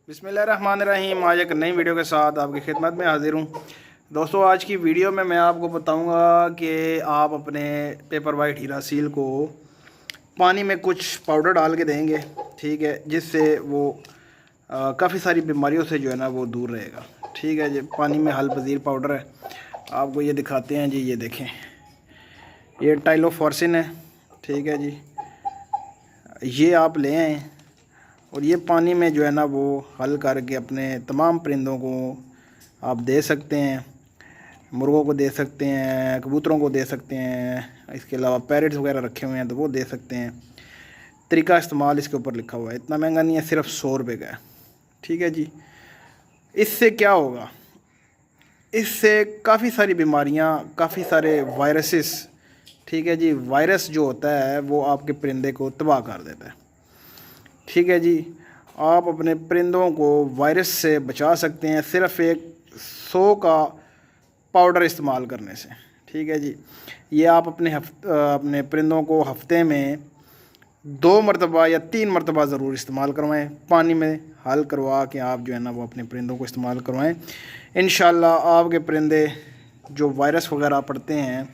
बिस्मिल्लाहिर्रहमानिर्रहीम। आज एक नई वीडियो के साथ आपकी खिदमत में हाजिर हूँ। दोस्तों, आज की वीडियो में मैं आपको बताऊँगा कि आप अपने पेपर वाइट हीरा सील को पानी में कुछ पाउडर डाल के देंगे, ठीक है, जिससे वो काफ़ी सारी बीमारियों से जो है ना वो दूर रहेगा। ठीक है जी, पानी में हल पजीर पाउडर है, आपको ये दिखाते हैं जी। ये देखें, ये टाइलोफॉर्सिन है, ठीक है जी। ये आप ले आएँ और ये पानी में जो है ना वो हल करके अपने तमाम परिंदों को आप दे सकते हैं। मुर्गों को दे सकते हैं, कबूतरों को दे सकते हैं, इसके अलावा पैरट्स वगैरह रखे हुए हैं तो वो दे सकते हैं। तरीका इस्तेमाल इसके ऊपर लिखा हुआ है, इतना महंगा नहीं है, सिर्फ 100 रुपये का है। ठीक है जी। इससे क्या होगा, इससे काफ़ी सारी बीमारियां, काफ़ी सारे वायरसेस, ठीक है जी, वायरस जो होता है वो आपके परिंदे को तबाह कर देता है। ठीक है जी, आप अपने परिंदों को वायरस से बचा सकते हैं सिर्फ़ एक 100 का पाउडर इस्तेमाल करने से। ठीक है जी। ये आप अपने परिंदों को हफ्ते में 2 मरतबा या 3 मरतबा ज़रूर इस्तेमाल करवाएं। पानी में हल करवा के आप जो है ना वो अपने परिंदों को इस्तेमाल करवाएं। इंशाल्लाह आपके परिंदे जो वायरस वगैरह पड़ते हैं,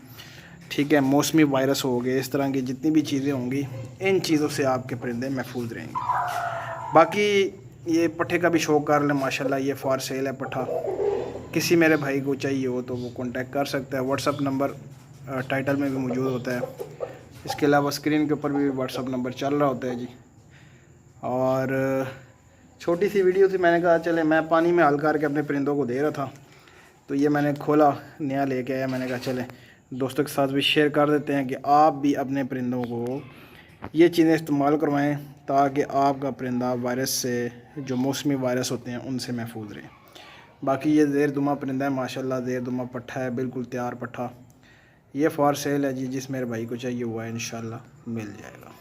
ठीक है, मौसमी वायरस हो गए, इस तरह की जितनी भी चीज़ें होंगी, इन चीज़ों से आपके परिंदे महफूज रहेंगे। बाकी ये पट्ठे का भी शौक़ कर लें, माशाल्लाह ये फॉर सेल है पट्ठा। किसी मेरे भाई को चाहिए हो तो वो कांटेक्ट कर सकता है। व्हाट्सअप नंबर टाइटल में भी मौजूद होता है। इसके अलावा स्क्रीन के ऊपर भी व्हाट्सअप नंबर चल रहा होता है जी। और छोटी सी वीडियो थी, मैंने कहा चले, मैं पानी में हल करके अपने परिंदों को दे रहा था तो ये मैंने खोला, नया लेके आया। मैंने कहा चले दोस्तों के साथ भी शेयर कर देते हैं कि आप भी अपने परिंदों को ये चीज़ें इस्तेमाल करवाएं ताकि आपका परिंदा वायरस से, जो मौसमी वायरस होते हैं, उनसे महफूज रहे। बाकी ये ज़ेर दुमा परिंदा है, माशाल्लाह ज़ेर दुमा पट्ठा है, बिल्कुल तैयार पट्ठा। ये फॉर सेल है जी, जिस मेरे भाई को चाहिए हुआ है इंशाल्लाह मिल जाएगा।